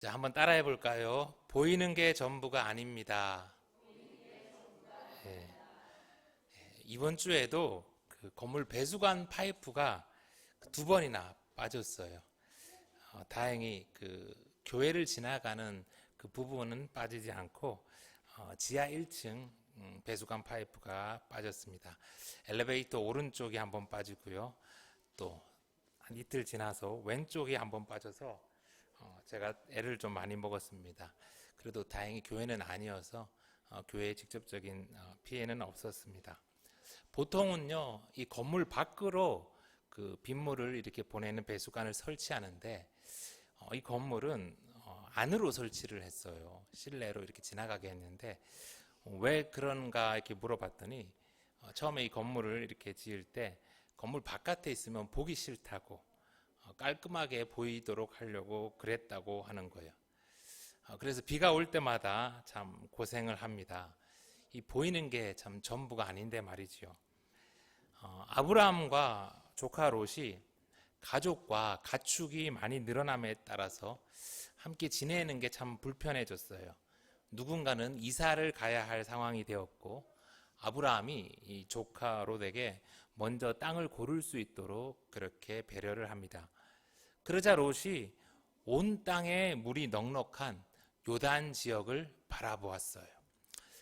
자, 한번 따라해 볼까요? 보이는 게 전부가 아닙니다. 예, 이번 주에도 그 건물 배수관 파이프가 두 번이나 빠졌어요. 다행히 그 교회를 지나가는 그 부분은 빠지지 않고 지하 1층 배수관 파이프가 빠졌습니다. 엘리베이터 오른쪽이 한번 빠지고요. 또 한 이틀 지나서 왼쪽이 한번 빠져서 제가 애를 좀 많이 먹었습니다. 그래도 다행히 교회는 아니어서 교회에 직접적인 피해는 없었습니다. 보통은요, 이 건물 밖으로 그 빗물을 이렇게 보내는 배수관을 설치하는데 이 건물은 안으로 설치를 했어요. 실내로 이렇게 지나가게 했는데 왜 그런가 이렇게 물어봤더니 처음에 이 건물을 이렇게 지을 때 건물 바깥에 있으면 보기 싫다고 깔끔하게 보이도록 하려고 그랬다고 하는 거예요. 그래서 비가 올 때마다 참 고생을 합니다. 이 보이는 게 참 전부가 아닌데 말이지요. 아브라함과 조카 롯이 가족과 가축이 많이 늘어남에 따라서 함께 지내는 게 참 불편해졌어요. 누군가는 이사를 가야 할 상황이 되었고 아브라함이 이 조카 롯에게 먼저 땅을 고를 수 있도록 그렇게 배려를 합니다. 그러자 롯이 온 땅에 물이 넉넉한 요단 지역을 바라보았어요.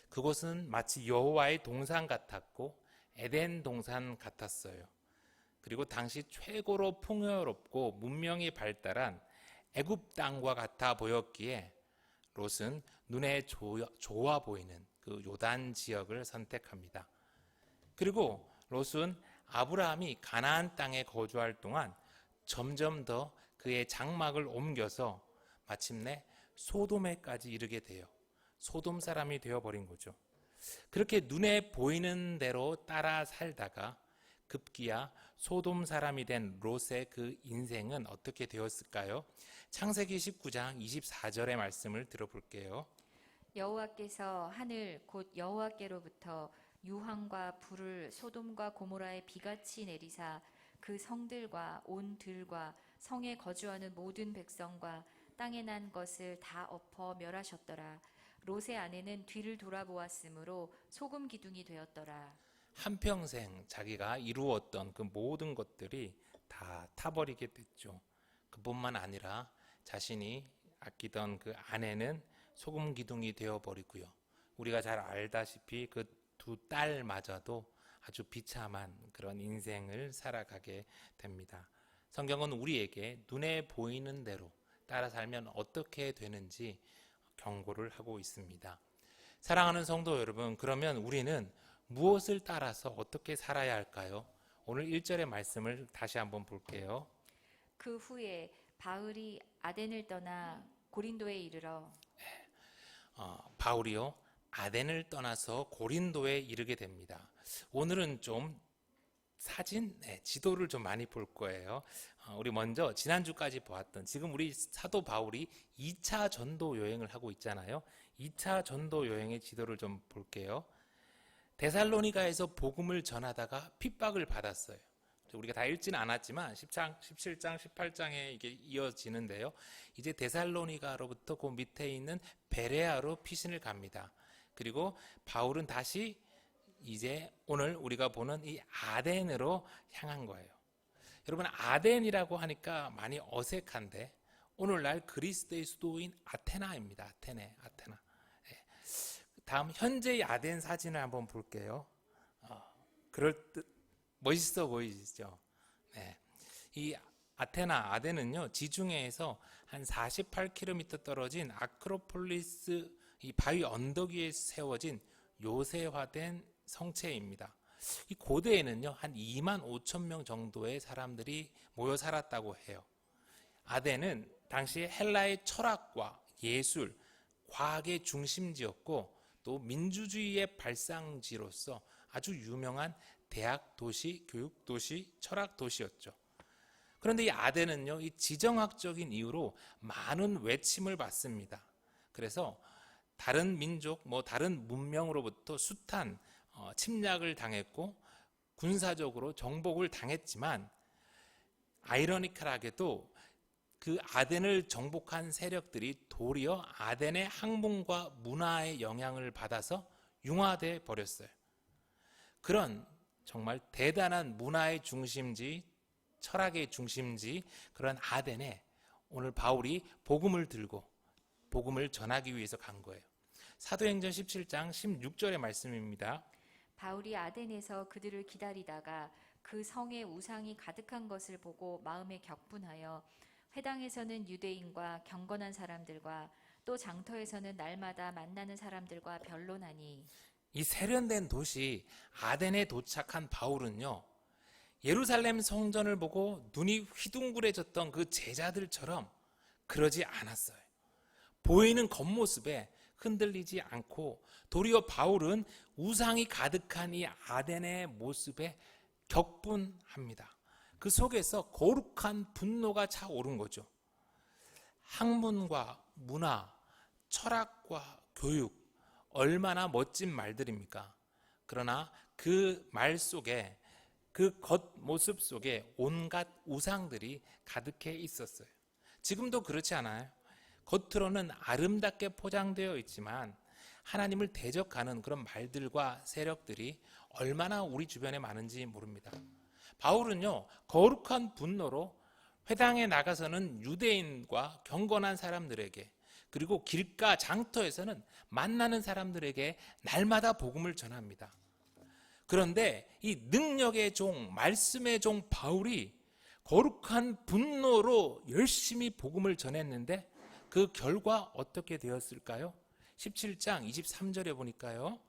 그곳은 마치 여호와의 동산 같았고 에덴 동산 같았어요. 그리고 당시 최고로 풍요롭고 문명이 발달한 애굽 땅과 같아 보였기에 롯은 눈에 좋아 보이는 그 요단 지역을 선택합니다. 그리고 롯은 아브라함이 가나안 땅에 거주할 동안 점점 더 그의 장막을 옮겨서 마침내 소돔에까지 이르게 돼요. 소돔 사람이 되어버린 거죠. 그렇게 눈에 보이는 대로 따라 살다가 급기야 소돔 사람이 된 롯의 그 인생은 어떻게 되었을까요? 창세기 19장 24절의 말씀을 들어볼게요. 여호와께서 하늘 곧 여호와께로부터 유황과 불을 소돔과 고모라에 비같이 내리사 그 성들과 온 들과 성에 거주하는 모든 백성과 땅에 난 것을 다 엎어 멸하셨더라. 롯의 아내는 뒤를 돌아보았으므로 소금 기둥이 되었더라. 한평생 자기가 이루었던 그 모든 것들이 다 타버리게 됐죠. 그뿐만 아니라 자신이 아끼던 그 아내는 소금 기둥이 되어버리고요. 우리가 잘 알다시피 그 두 딸마저도 아주 비참한 그런 인생을 살아가게 됩니다. 성경은 우리에게 눈에 보이는 대로 따라 살면 어떻게 되는지 경고를 하고 있습니다. 사랑하는 성도 여러분, 그러면 우리는 무엇을 따라서 어떻게 살아야 할까요? 오늘 1절의 말씀을 다시 한번 볼게요. 그 후에 바울이 아덴을 떠나 고린도에 이르러 바울이요 아덴을 떠나서 고린도에 이르게 됩니다. 오늘은 좀 지도를 좀 많이 볼 거예요. 우리 먼저 지난주까지 보았던 지금 우리 사도 바울이 2차 전도 여행을 하고 있잖아요. 2차 전도 여행의 지도를 좀 볼게요. 데살로니가에서 복음을 전하다가 핍박을 받았어요. 우리가 다 읽지는 않았지만 10장, 17장, 18장에 이게 이어지는데요. 이제 데살로니가로부터 그 밑에 있는 베레아로 피신을 갑니다. 그리고 바울은 다시 이제 오늘 우리가 보는 이 아덴으로 향한 거예요. 여러분, 아덴이라고 하니까 많이 어색한데 오늘날 그리스의 수도인 아테나입니다. 아테나. 다음 현재의 아덴 사진을 한번 볼게요. 멋있어 보이시죠? 네. 이 아덴은요, 지중해에서 한 48km 떨어진 아크로폴리스 이 바위 언덕 위에 세워진 요새화된 성체입니다. 이 고대에는요, 한 2만 5천 명 정도의 사람들이 모여 살았다고 해요. 아덴은 당시 헬라의 철학과 예술, 과학의 중심지였고 또 민주주의의 발상지로서 아주 유명한 대학 도시, 교육 도시, 철학 도시였죠. 그런데 이 아덴은요, 이 지정학적인 이유로 많은 외침을 받습니다. 그래서 다른 민족, 다른 문명으로부터 숱한 침략을 당했고 군사적으로 정복을 당했지만 아이러니컬하게도 그 아덴을 정복한 세력들이 도리어 아덴의 학문과 문화의 영향을 받아서 융화돼 버렸어요. 그런 정말 대단한 문화의 중심지, 철학의 중심지, 그런 아덴에 오늘 바울이 복음을 들고 복음을 전하기 위해서 간 거예요. 사도행전 17장 16절의 말씀입니다. 바울이 아덴에서 그들을 기다리다가 그 성에 우상이 가득한 것을 보고 마음에 격분하여 회당에서는 유대인과 경건한 사람들과 또 장터에서는 날마다 만나는 사람들과 변론하니. 이 세련된 도시 아덴에 도착한 바울은요, 예루살렘 성전을 보고 눈이 휘둥그레졌던 그 제자들처럼 그러지 않았어요. 보이는 겉모습에 흔들리지 않고 도리어 바울은 우상이 가득한 이 아덴의 모습에 격분합니다. 그 속에서 거룩한 분노가 차오른 거죠. 학문과 문화, 철학과 교육, 얼마나 멋진 말들입니까? 그러나 그 말 속에, 그 겉모습 속에 온갖 우상들이 가득해 있었어요. 지금도 그렇지 않아요? 겉으로는 아름답게 포장되어 있지만 하나님을 대적하는 그런 말들과 세력들이 얼마나 우리 주변에 많은지 모릅니다. 바울은요, 거룩한 분노로 회당에 나가서는 유대인과 경건한 사람들에게, 그리고 길가 장터에서는 만나는 사람들에게 날마다 복음을 전합니다. 그런데 이 능력의 종, 말씀의 종 바울이 거룩한 분노로 열심히 복음을 전했는데 그 결과 어떻게 되었을까요? 17장 23절에 보니까요.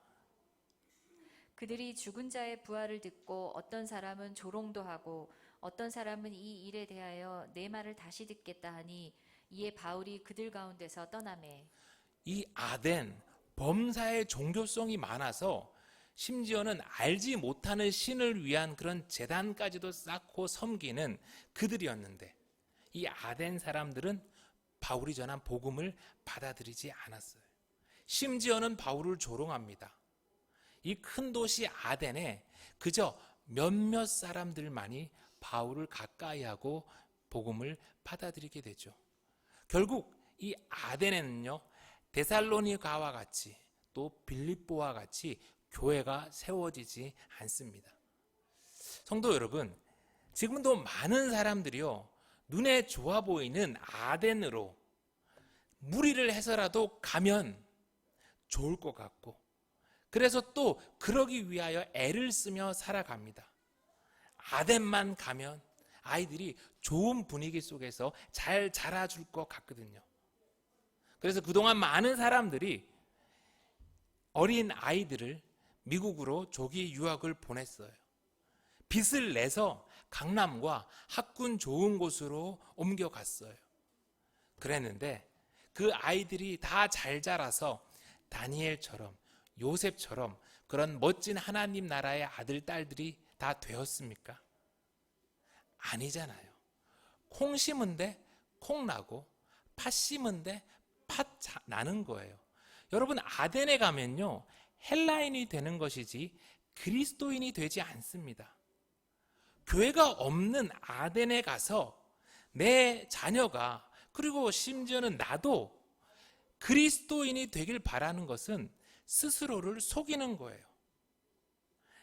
그들이 죽은 자의 부활을 듣고 어떤 사람은 조롱도 하고 어떤 사람은 이 일에 대하여 내 말을 다시 듣겠다 하니 이에 바울이 그들 가운데서 떠나매. 이 아덴, 범사의 종교성이 많아서 심지어는 알지 못하는 신을 위한 그런 제단까지도 쌓고 섬기는 그들이었는데 이 아덴 사람들은 바울이 전한 복음을 받아들이지 않았어요. 심지어는 바울을 조롱합니다. 이 큰 도시 아덴에 그저 몇몇 사람들만이 바울을 가까이하고 복음을 받아들이게 되죠. 결국 이 아덴에는요, 데살로니가와 같이 또 빌립보와 같이 교회가 세워지지 않습니다. 성도 여러분, 지금도 많은 사람들이요, 눈에 좋아 보이는 아덴으로 무리를 해서라도 가면 좋을 것 같고, 그래서 또 그러기 위하여 애를 쓰며 살아갑니다. 아덴만 가면 아이들이 좋은 분위기 속에서 잘 자라줄 것 같거든요. 그래서 그동안 많은 사람들이 어린 아이들을 미국으로 조기 유학을 보냈어요. 빚을 내서 강남과 학군 좋은 곳으로 옮겨갔어요. 그랬는데 그 아이들이 다 잘 자라서 다니엘처럼, 요셉처럼 그런 멋진 하나님 나라의 아들, 딸들이 다 되었습니까? 아니잖아요. 콩 심은데 콩 나고 팥 심은데 팥 나는 거예요. 여러분, 아덴에 가면요, 헬라인이 되는 것이지 그리스도인이 되지 않습니다. 교회가 없는 아덴에 가서 내 자녀가, 그리고 심지어는 나도 그리스도인이 되길 바라는 것은 스스로를 속이는 거예요.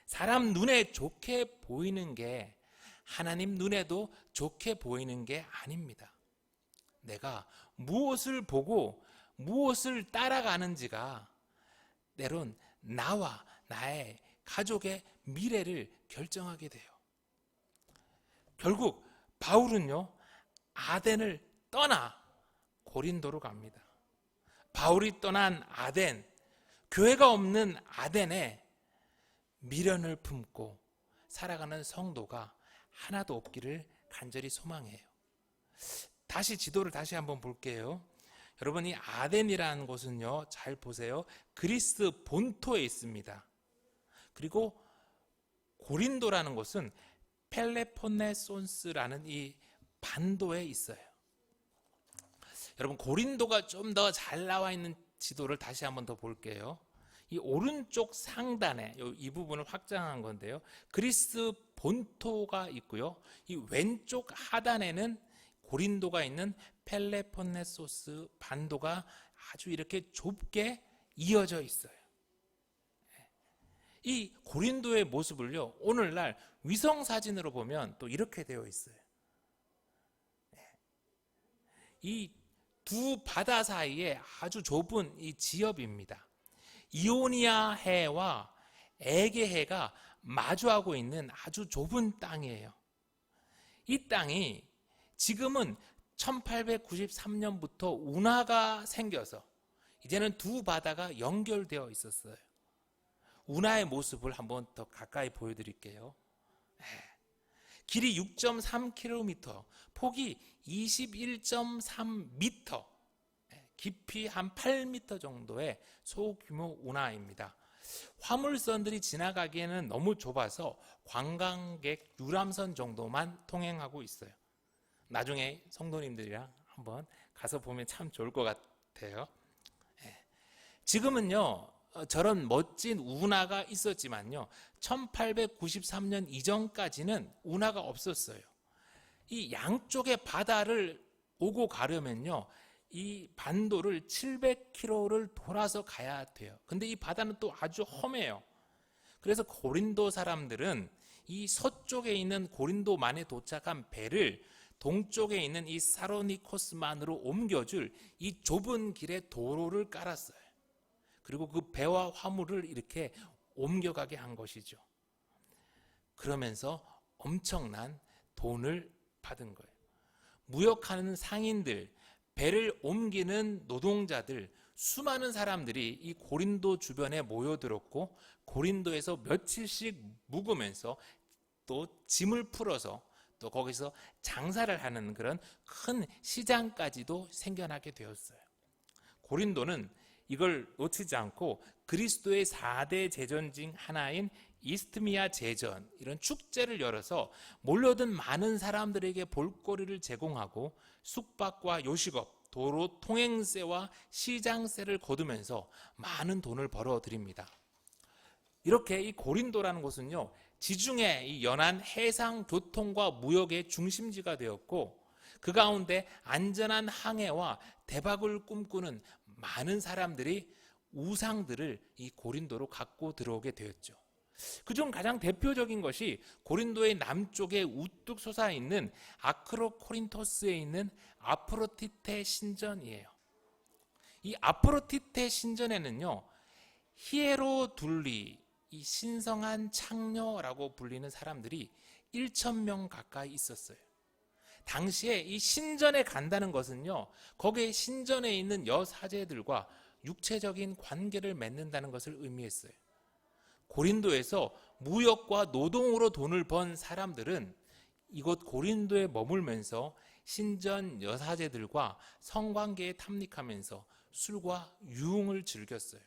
사람 눈에 좋게 보이는 게 하나님 눈에도 좋게 보이는 게 아닙니다. 내가 무엇을 보고 무엇을 따라가는지가 때론 나와 나의 가족의 미래를 결정하게 돼요. 결국 바울은요, 아덴을 떠나 고린도로 갑니다. 바울이 떠난 아덴, 교회가 없는 아덴에 미련을 품고 살아가는 성도가 하나도 없기를 간절히 소망해요. 다시 지도를 다시 한번 볼게요. 여러분, 이 아덴이라는 곳은요, 잘 보세요. 그리스 본토에 있습니다. 그리고 고린도라는 곳은 펠레폰네소스라는 이 반도에 있어요. 여러분, 고린도가 좀 더 잘 나와 있는 지도를 다시 한번 더 볼게요. 이 오른쪽 상단에 이 부분을 확장한 건데요, 그리스 본토가 있고요, 이 왼쪽 하단에는 고린도가 있는 펠레폰네소스 반도가 아주 이렇게 좁게 이어져 있어요. 이 고린도의 모습을요, 오늘날 위성 사진으로 보면 또 이렇게 되어 있어요. 이 두 바다 사이에 아주 좁은 이 지역입니다. 이오니아 해와 에게 해가 마주하고 있는 아주 좁은 땅이에요. 이 땅이 지금은 1893년부터 운하가 생겨서 이제는 두 바다가 연결되어 있었어요. 운하의 모습을 한번 더 가까이 보여드릴게요. 길이 6.3km, 폭이 21.3m, 깊이 한 8m 정도의 소규모 운하입니다. 화물선들이 지나가기에는 너무 좁아서 관광객 유람선 정도만 통행하고 있어요. 나중에 성도님들이랑 한번 가서 보면 참 좋을 것 같아요. 지금은요, 저런 멋진 운하가 있었지만요, 1893년 이전까지는 운하가 없었어요. 이 양쪽의 바다를 오고 가려면요, 이 반도를 700km를 돌아서 가야 돼요. 근데 이 바다는 또 아주 험해요. 그래서 고린도 사람들은 이 서쪽에 있는 고린도만에 도착한 배를 동쪽에 있는 이 사로니코스만으로 옮겨줄 이 좁은 길에 도로를 깔았어요. 그리고 그 배와 화물을 이렇게 옮겨가게 한 것이죠. 그러면서 엄청난 돈을 받은 거예요. 무역하는 상인들, 배를 옮기는 노동자들, 수많은 사람들이 이 고린도 주변에 모여들었고, 고린도에서 며칠씩 묵으면서 또 짐을 풀어서 또 거기서 장사를 하는 그런 큰 시장까지도 생겨나게 되었어요. 고린도는 이걸 놓치지 않고 그리스도의 4대 제전 중 하나인 이스트미아 제전, 이런 축제를 열어서 몰려든 많은 사람들에게 볼거리를 제공하고 숙박과 요식업, 도로 통행세와 시장세를 거두면서 많은 돈을 벌어들입니다. 이렇게 이 고린도라는 곳은요, 지중해 이 연안 해상 교통과 무역의 중심지가 되었고, 그 가운데 안전한 항해와 대박을 꿈꾸는 많은 사람들이 우상들을 이 고린도로 갖고 들어오게 되었죠. 그중 가장 대표적인 것이 고린도의 남쪽에 우뚝 솟아있는 아크로코린토스에 있는 아프로디테 신전이에요. 이 아프로디테 신전에는요, 히에로둘리, 이 신성한 창녀라고 불리는 사람들이 1,000명 가까이 있었어요. 당시에 이 신전에 간다는 것은요, 거기에 신전에 있는 여사제들과 육체적인 관계를 맺는다는 것을 의미했어요. 고린도에서 무역과 노동으로 돈을 번 사람들은 이곳 고린도에 머물면서 신전 여사제들과 성관계에 탐닉하면서 술과 유흥을 즐겼어요.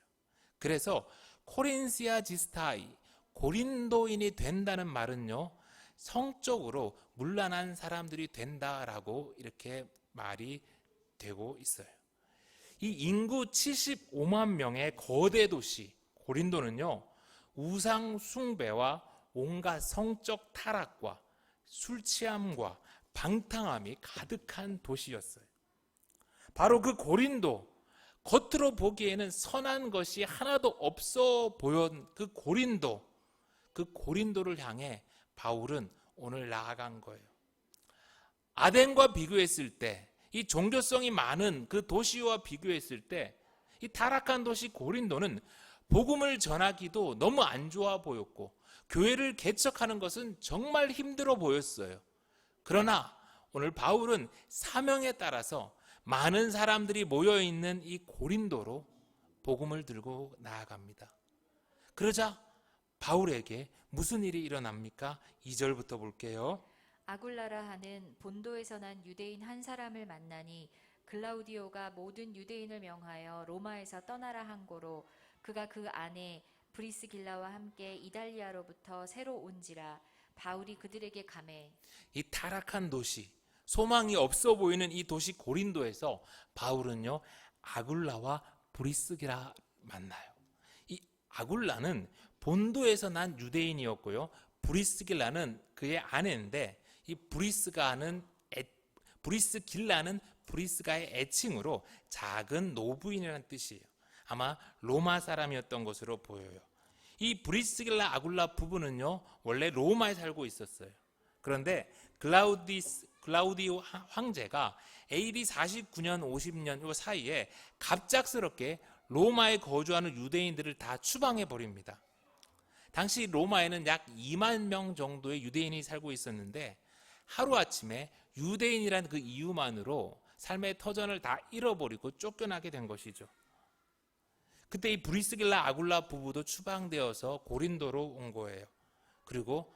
그래서 코린시아 지스타이, 고린도인이 된다는 말은요, 성적으로 문란한 사람들이 된다라고 이렇게 말이 되고 있어요. 이 인구 75만 명의 거대 도시 고린도는요, 우상 숭배와 온갖 성적 타락과 술 취함과 방탕함이 가득한 도시였어요. 바로 그 고린도, 겉으로 보기에는 선한 것이 하나도 없어 보였던 그 고린도를 향해 바울은 오늘 나아간 거예요. 아덴과 비교했을 때, 이 종교성이 많은 그 도시와 비교했을 때, 이 타락한 도시 고린도는 복음을 전하기도 너무 안 좋아 보였고, 교회를 개척하는 것은 정말 힘들어 보였어요. 그러나 오늘 바울은 사명에 따라서 많은 사람들이 모여있는 이 고린도로 복음을 들고 나아갑니다. 그러자 바울에게 무슨 일이 일어납니까? 2절부터 볼게요. 아굴라라 하는 본도에서 난 유대인 한 사람을 만나니 글라우디오가 모든 유대인을 명하여 로마에서 떠나라 한 고로 그가 그 안에 브리스길라와 함께 이달리아로부터 새로 온지라. 바울이 그들에게 가매 이 타락한 도시, 소망이 없어 보이는 이 도시 고린도에서 바울은요, 아굴라와 브리스길라 만나요. 이 아굴라는 본도에서 난 유대인이었고요, 브리스길라는 그의 아내인데, 이 브리스가는 브리스길라는 브리스가의 애칭으로 작은 노부인이라는 뜻이에요. 아마 로마 사람이었던 것으로 보여요. 이 브리스길라 아굴라 부부는요, 원래 로마에 살고 있었어요. 그런데 글라우디오 황제가 AD 49년 50년 요 사이에 갑작스럽게 로마에 거주하는 유대인들을 다 추방해 버립니다. 당시 로마에는 약 2만 명 정도의 유대인이 살고 있었는데 하루아침에 유대인이란 그 이유만으로 삶의 터전을 다 잃어버리고 쫓겨나게 된 것이죠. 그때 이 브리스길라 아굴라 부부도 추방되어서 고린도로 온 거예요. 그리고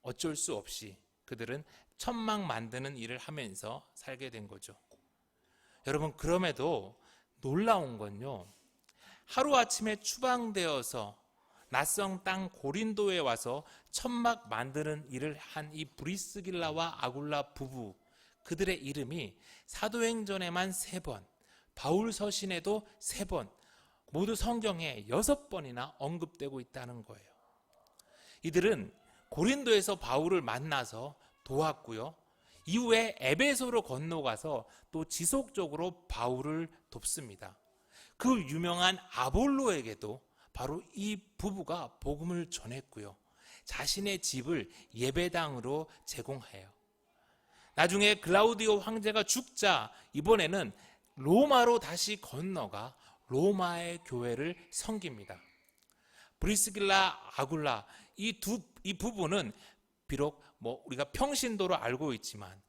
어쩔 수 없이 그들은 천막 만드는 일을 하면서 살게 된 거죠. 여러분, 그럼에도 놀라운 건요, 하루아침에 추방되어서 낯선 땅 고린도에 와서 천막 만드는 일을 한 이 브리스길라와 아굴라 부부, 그들의 이름이 사도행전에만 3번, 바울 서신에도 3번, 모두 성경에 6번이나 언급되고 있다는 거예요. 이들은 고린도에서 바울을 만나서 도왔고요. 이후에 에베소로 건너가서 또 지속적으로 바울을 돕습니다. 그 유명한 아볼로에게도 바로 이 부부가 복음을 전했고요. 자신의 집을 예배당으로 제공해요. 나중에 글라우디오 황제가 죽자 이번에는 로마로 다시 건너가 로마의 교회를 섬깁니다. 브리스길라 아굴라 이 부부는 비록 우리가 평신도로 알고 있지만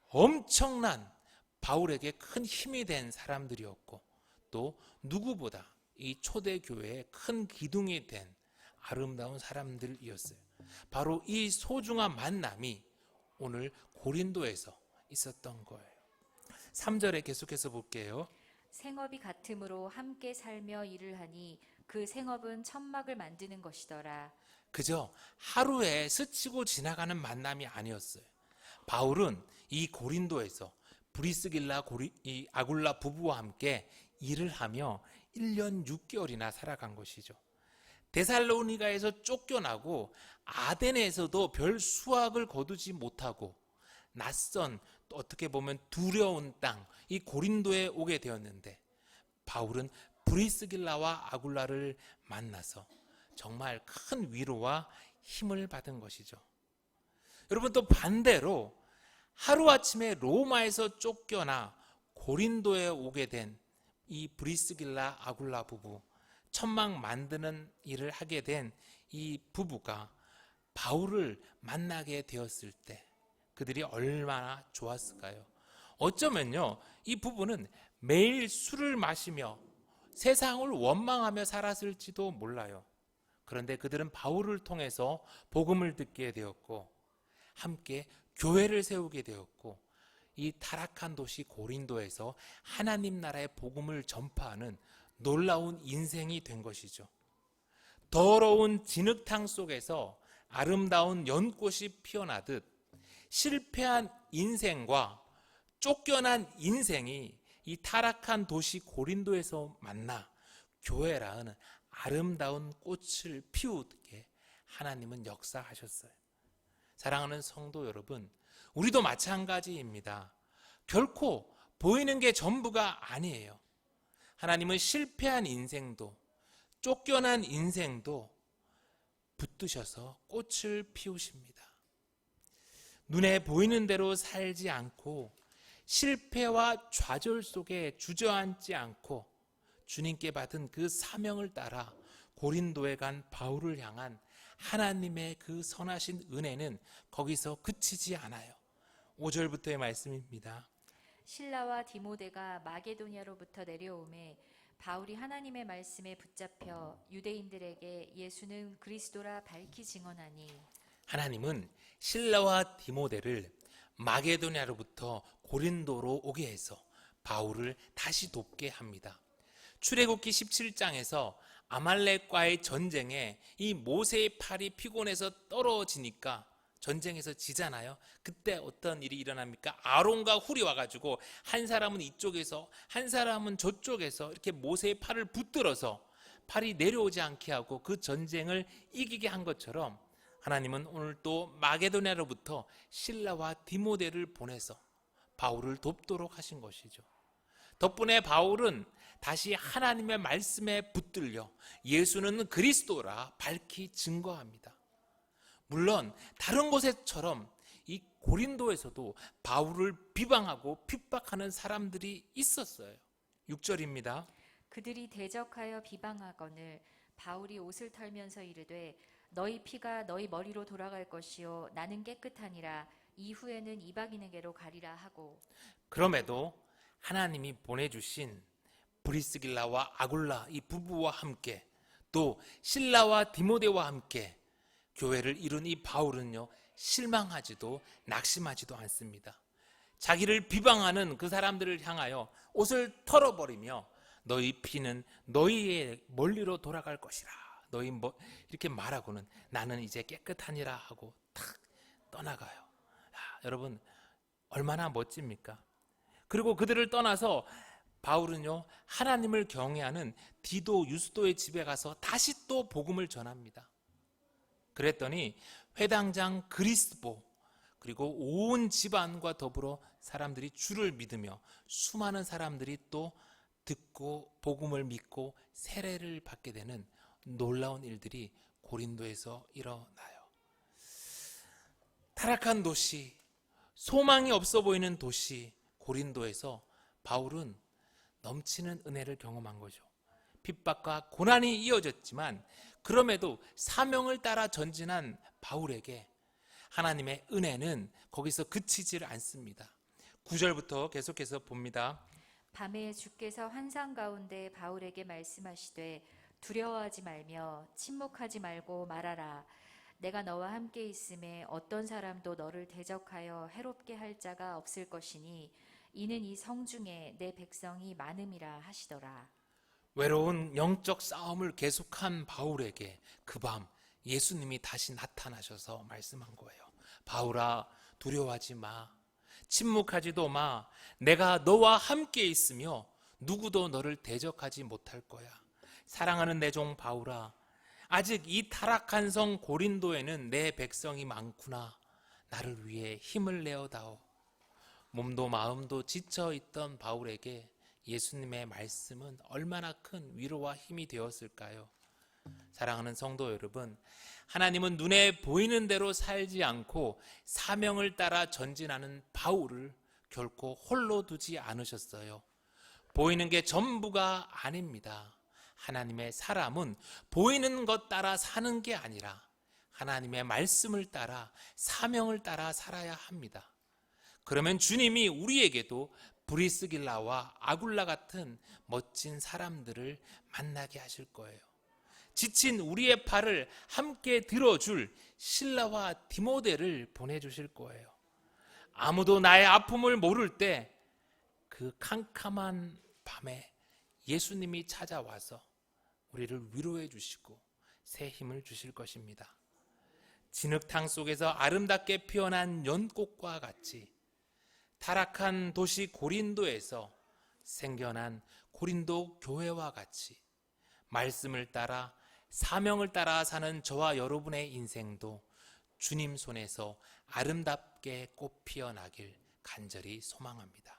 엄청난 바울에게 큰 힘이 된 사람들이었고 또 누구보다 이 초대교회의 큰 기둥이 된 아름다운 사람들이었어요. 바로 이 소중한 만남이 오늘 고린도에서 있었던 거예요. 3절에 계속해서 볼게요. 생업이 같음으로 함께 살며 일을 하니 그 생업은 천막을 만드는 것이더라. 그저 하루에 스치고 지나가는 만남이 아니었어요. 바울은 이 고린도에서 브리스길라 이 아굴라 부부와 함께 일을 하며 1년 6개월이나 살아간 것이죠. 데살로니가에서 쫓겨나고 아덴에서도 별 수확을 거두지 못하고 낯선, 또 어떻게 보면 두려운 땅, 이 고린도에 오게 되었는데 바울은 브리스길라와 아굴라를 만나서 정말 큰 위로와 힘을 받은 것이죠. 여러분, 또 반대로 하루아침에 로마에서 쫓겨나 고린도에 오게 된 이 브리스길라 아굴라 부부, 천막 만드는 일을 하게 된 이 부부가 바울을 만나게 되었을 때 그들이 얼마나 좋았을까요? 어쩌면요, 이 부부는 매일 술을 마시며 세상을 원망하며 살았을지도 몰라요. 그런데 그들은 바울을 통해서 복음을 듣게 되었고 함께 교회를 세우게 되었고 이 타락한 도시 고린도에서 하나님 나라의 복음을 전파하는 놀라운 인생이 된 것이죠. 더러운 진흙탕 속에서 아름다운 연꽃이 피어나듯 실패한 인생과 쫓겨난 인생이 이 타락한 도시 고린도에서 만나 교회라는 아름다운 꽃을 피우게 하나님은 역사하셨어요. 사랑하는 성도 여러분, 우리도 마찬가지입니다. 결코 보이는 게 전부가 아니에요. 하나님은 실패한 인생도 쫓겨난 인생도 붙드셔서 꽃을 피우십니다. 눈에 보이는 대로 살지 않고 실패와 좌절 속에 주저앉지 않고 주님께 받은 그 사명을 따라 고린도에 간 바울을 향한 하나님의 그 선하신 은혜는 거기서 그치지 않아요. 5절부터의 말씀입니다. 실라와 디모데가 마게도냐로부터 내려오매 바울이 하나님의 말씀에 붙잡혀 유대인들에게 예수는 그리스도라 밝히 증언하니 하나님은 실라와 디모데를 마게도냐로부터 고린도로 오게 해서 바울을 다시 돕게 합니다. 출애굽기 17장에서 아말렉과의 전쟁에 이 모세의 팔이 피곤해서 떨어지니까 전쟁에서 지잖아요. 그때 어떤 일이 일어납니까? 아론과 훌이 와가지고 한 사람은 이쪽에서 한 사람은 저쪽에서 이렇게 모세의 팔을 붙들어서 팔이 내려오지 않게 하고 그 전쟁을 이기게 한 것처럼 하나님은 오늘 또 마게도냐로부터 실라와 디모데를 보내서 바울을 돕도록 하신 것이죠. 덕분에 바울은 다시 하나님의 말씀에 붙들려 예수는 그리스도라 밝히 증거합니다. 물론 다른 곳에처럼 이 고린도에서도 바울을 비방하고 핍박하는 사람들이 있었어요. 6절입니다. 그들이 대적하여 비방하거늘 바울이 옷을 털면서 이르되 너희 피가 너희 머리로 돌아갈 것이요 나는 깨끗하니라 이후에는 이방인에게로 가리라 하고. 그럼에도 하나님이 보내주신 브리스길라와 아굴라 이 부부와 함께 또 실라와 디모데와 함께 교회를 이룬 이 바울은요, 실망하지도 낙심하지도 않습니다. 자기를 비방하는 그 사람들을 향하여 옷을 털어버리며 너희 피는 너희의 멀리로 돌아갈 것이라 너희 이렇게 말하고는 나는 이제 깨끗하니라 하고 탁 떠나가요. 여러분 얼마나 멋집니까? 그리고 그들을 떠나서 바울은요, 하나님을 경외하는 디도 유스도의 집에 가서 다시 또 복음을 전합니다. 그랬더니 회당장 그리스보 그리고 온 집안과 더불어 사람들이 주를 믿으며 수많은 사람들이 또 듣고 복음을 믿고 세례를 받게 되는 놀라운 일들이 고린도에서 일어나요. 타락한 도시, 소망이 없어 보이는 도시 고린도에서 바울은 넘치는 은혜를 경험한 거죠. 핍박과 고난이 이어졌지만 그럼에도 사명을 따라 전진한 바울에게 하나님의 은혜는 거기서 그치질 않습니다. 9절부터 계속해서 봅니다. 밤에 주께서 환상 가운데 바울에게 말씀하시되 두려워하지 말며 침묵하지 말고 말하라. 내가 너와 함께 있음에 어떤 사람도 너를 대적하여 해롭게 할 자가 없을 것이니 이는 이 성중에 내 백성이 많음이라 하시더라. 외로운 영적 싸움을 계속한 바울에게 그 밤 예수님이 다시 나타나셔서 말씀한 거예요. 바울아, 두려워하지 마. 침묵하지도 마. 내가 너와 함께 있으며 누구도 너를 대적하지 못할 거야. 사랑하는 내 종 바울아, 아직 이 타락한 성 고린도에는 내 백성이 많구나. 나를 위해 힘을 내어다오. 몸도 마음도 지쳐있던 바울에게 예수님의 말씀은 얼마나 큰 위로와 힘이 되었을까요? 사랑하는 성도 여러분, 하나님은 눈에 보이는 대로 살지 않고 사명을 따라 전진하는 바울을 결코 홀로 두지 않으셨어요. 보이는 게 전부가 아닙니다. 하나님의 사람은 보이는 것 따라 사는 게 아니라 하나님의 말씀을 따라 사명을 따라 살아야 합니다. 그러면 주님이 우리에게도 브리스길라와 아굴라 같은 멋진 사람들을 만나게 하실 거예요. 지친 우리의 팔을 함께 들어줄 실라와 디모데를 보내주실 거예요. 아무도 나의 아픔을 모를 때 그 캄캄한 밤에 예수님이 찾아와서 우리를 위로해 주시고 새 힘을 주실 것입니다. 진흙탕 속에서 아름답게 피어난 연꽃과 같이 타락한 도시 고린도에서 생겨난 고린도 교회와 같이 말씀을 따라 사명을 따라 사는 저와 여러분의 인생도 주님 손에서 아름답게 꽃 피어나길 간절히 소망합니다.